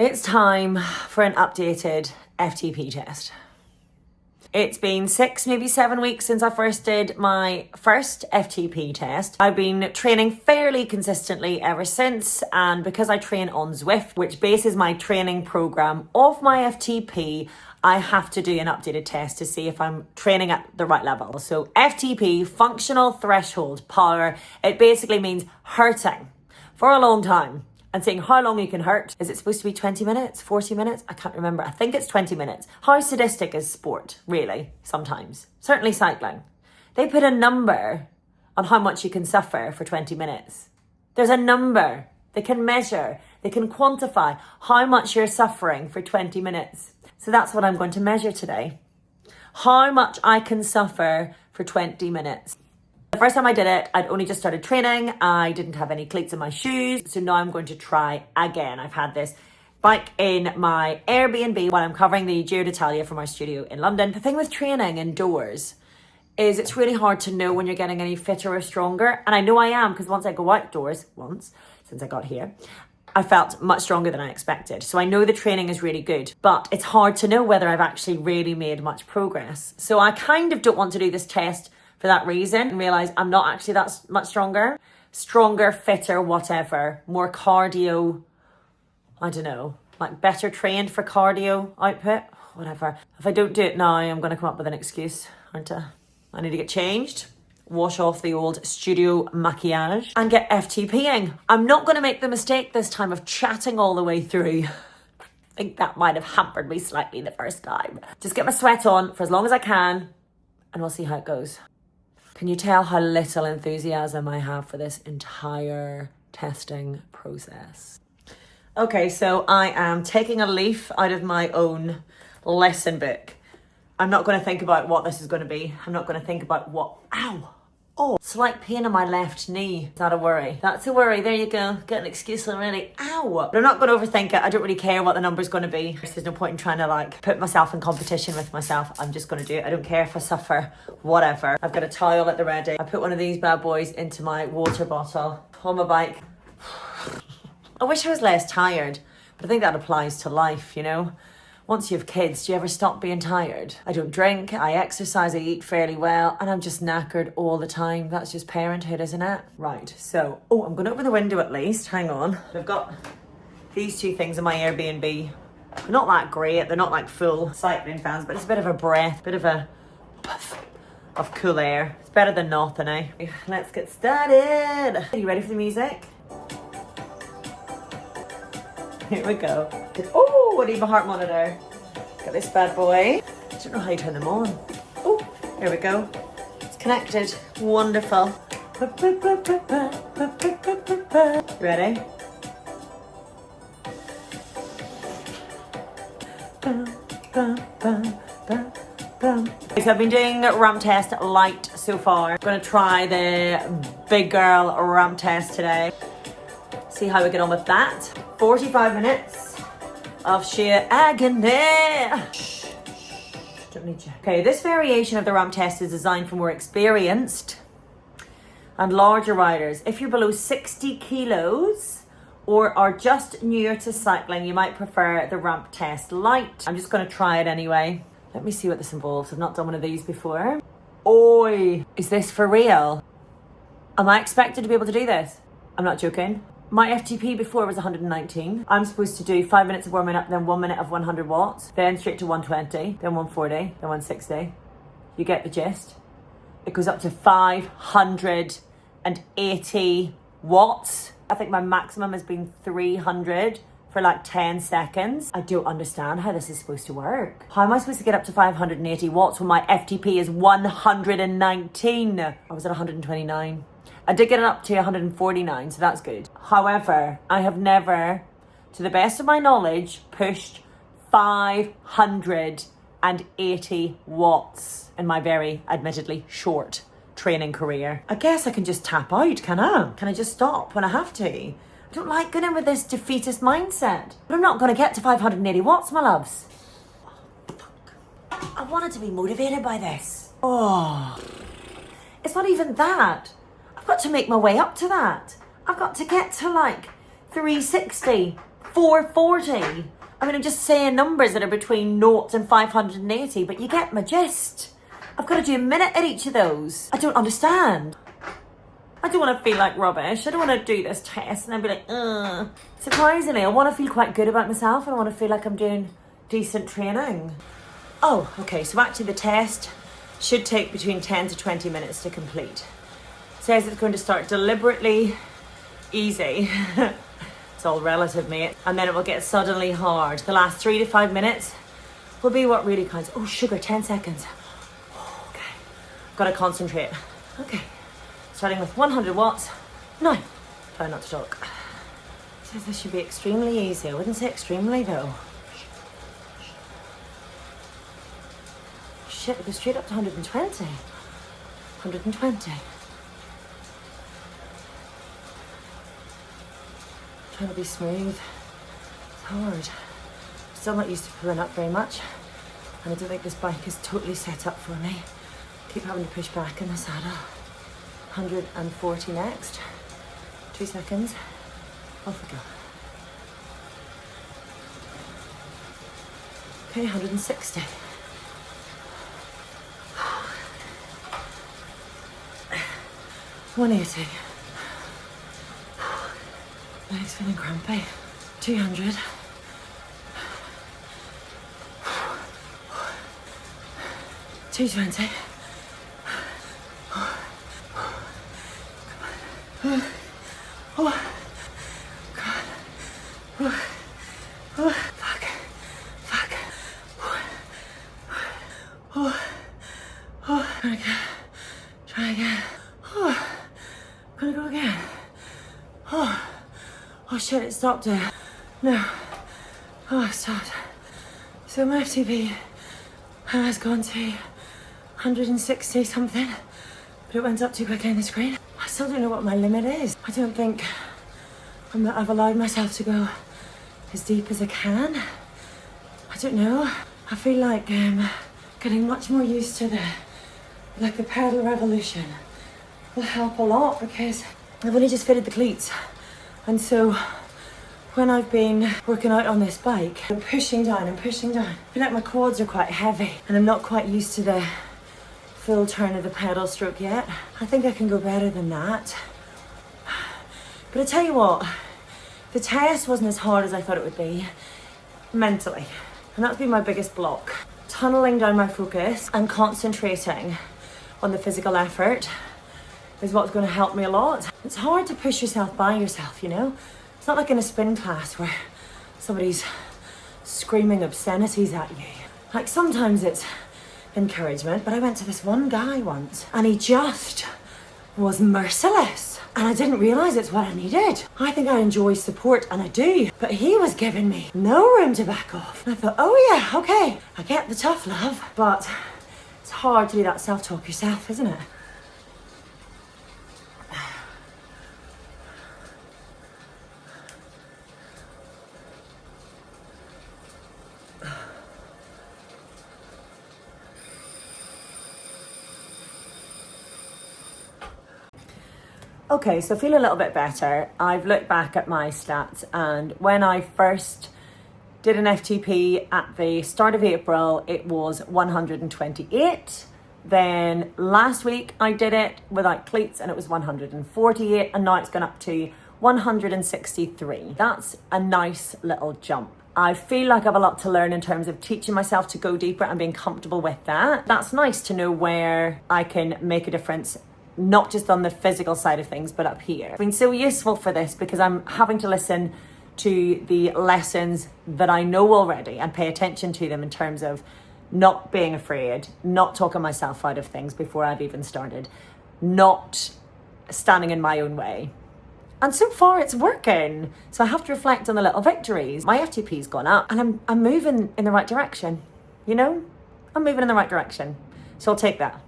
It's time for an updated FTP test. It's been 6, maybe 7 weeks since I first did my first FTP test. I've been training fairly consistently ever since, and because I train on Zwift, which bases my training program off my FTP, I have to do an updated test to see if I'm training at the right level. So FTP, functional threshold power, it basically means hurting for a long time and seeing how long you can hurt. Is it supposed to be 20 minutes, 40 minutes? I can't remember. I think it's 20 minutes. How sadistic is sport, really, sometimes? Certainly cycling. They put a number on how much you can suffer for 20 minutes. There's a number. They can measure, they can quantify how much you're suffering for 20 minutes. So that's what I'm going to measure today. How much I can suffer for 20 minutes. The first time I did it, I'd only just started training. I didn't have any cleats in my shoes. So now I'm going to try again. I've had this bike in my Airbnb while I'm covering the Giro d'Italia from our studio in London. The thing with training indoors is it's really hard to know when you're getting any fitter or stronger. And I know I am, because once I go outdoors, since I got here, I felt much stronger than I expected. So I know the training is really good, but it's hard to know whether I've actually really made much progress. So I kind of don't want to do this test for that reason and realize I'm not actually that much stronger, fitter, whatever, more cardio, I don't know, like better trained for cardio output, whatever. If I don't do it now, I'm going to come up with an excuse, aren't I? I need to get changed, wash off the old studio maquillage and get FTPing. I'm not going to make the mistake this time of chatting all the way through. I think that might have hampered me slightly the first time. Just get my sweat on for as long as I can and we'll see how it goes. Can you tell how little enthusiasm I have for this entire testing process? Okay, so I am taking a leaf out of my own lesson book. I'm not going to think about what this is going to be. I'm not going to think about what... Ow! Oh, slight pain in my left knee. Is that a worry? That's a worry. There you go. Get an excuse already. Ow! But I'm not going to overthink it. I don't really care what the number's going to be. There's no point in trying to put myself in competition with myself. I'm just going to do it. I don't care if I suffer. Whatever. I've got a towel at the ready. I put one of these bad boys into my water bottle on my bike. I wish I was less tired, but I think that applies to life, you know? Once you have kids, do you ever stop being tired? I don't drink, I exercise, I eat fairly well, and I'm just knackered all the time. That's just parenthood, isn't it? Right, so, I'm going to open the window at least. Hang on. I've got these two things in my Airbnb. They're not that great. They're not like full cycling fans, but it's a bit of a breath, bit of a puff of cool air. It's better than nothing, eh? Let's get started. Are you ready for the music? Here we go. Oh, I need my heart monitor. Got this bad boy. I don't know how you turn them on. Oh, here we go. It's connected. Wonderful. You ready? So I've been doing ramp test light so far. I'm going to try the big girl ramp test today. See how we get on with that. 45 minutes of sheer agony. Don't need you. Okay, this variation of the ramp test is designed for more experienced and larger riders. If you're below 60 kilos or are just newer to cycling, you might prefer the ramp test light. I'm just going to try it anyway. Let me see what this involves. I've not done one of these before. Oi, is this for real? Am I expected to be able to do this? I'm not joking. My FTP before was 119. I'm supposed to do 5 minutes of warming up, then 1 minute of 100 watts, then straight to 120, then 140, then 160. You get the gist. It goes up to 580 watts. I think my maximum has been 300 for like 10 seconds. I don't understand how this is supposed to work. How am I supposed to get up to 580 watts when my FTP is 119? I was at 129. I did get it up to 149, so that's good. However, I have never, to the best of my knowledge, pushed 580 watts in my very, admittedly, short training career. I guess I can just tap out, can I? Can I just stop when I have to? I don't like going in with this defeatist mindset. But I'm not going to get to 580 watts, my loves. Oh, fuck. I wanted to be motivated by this. Oh, it's not even that. I've got to make my way up to that. I've got to get to like 360, 440. I mean, I'm just saying numbers that are between 0 and 580, but you get my gist. I've got to do a minute at each of those. I don't understand. I don't want to feel like rubbish. I don't want to do this test and then be like, ugh. Surprisingly, I want to feel quite good about myself and I want to feel like I'm doing decent training. Oh, okay, so actually the test should take between 10 to 20 minutes to complete. It says it's going to start deliberately easy. It's all relative, mate. And then it will get suddenly hard. The last 3 to 5 minutes will be what really counts. Oh, sugar, 10 seconds. Okay, gotta concentrate. Okay, starting with 100 watts. No, try not to talk. It says this should be extremely easy. I wouldn't say extremely though. Shit, it goes straight up to 120. 120. Trying to be smooth. It's hard. Still not used to pulling up very much. And I don't think this bike is totally set up for me. Keep having to push back in the saddle. 140 next. 2 seconds. Off we go. Okay, 160. 180. Legs feeling crampy. 200. 220. Oh, God. Fuck. Okay. Try again. Gonna go again. Oh shit, it stopped there. No. Oh, it stopped. So my FTP has gone to 160 something, but it went up too quickly on the screen. I still don't know what my limit is. I don't think I've allowed myself to go as deep as I can. I don't know. I feel like getting much more used to the pedal revolution will help a lot because I've only just fitted the cleats. And so when I've been working out on this bike, I'm pushing down. I feel like my quads are quite heavy and I'm not quite used to the full turn of the pedal stroke yet. I think I can go better than that. But I tell you what, the test wasn't as hard as I thought it would be mentally. And that's been my biggest block. Tunneling down my focus and concentrating on the physical effort is what's going to help me a lot. It's hard to push yourself by yourself, you know? It's not like in a spin class where somebody's screaming obscenities at you. Like sometimes it's encouragement, but I went to this one guy once and he just was merciless. And I didn't realise it's what I needed. I think I enjoy support and I do, but he was giving me no room to back off. And I thought, oh yeah, okay, I get the tough love, but it's hard to do that self-talk yourself, isn't it? Okay, so I feel a little bit better. I've looked back at my stats and when I first did an FTP at the start of April, it was 128. Then last week I did it without cleats and it was 148 and now it's gone up to 163. That's a nice little jump. I feel like I have a lot to learn in terms of teaching myself to go deeper and being comfortable with that. That's nice to know where I can make a difference, not just on the physical side of things, but up here. It's been so useful for this because I'm having to listen to the lessons that I know already and pay attention to them in terms of not being afraid, not talking myself out of things before I've even started, not standing in my own way. And so far it's working. So I have to reflect on the little victories. My FTP's gone up and I'm moving in the right direction, you know? I'm moving in the right direction. So I'll take that.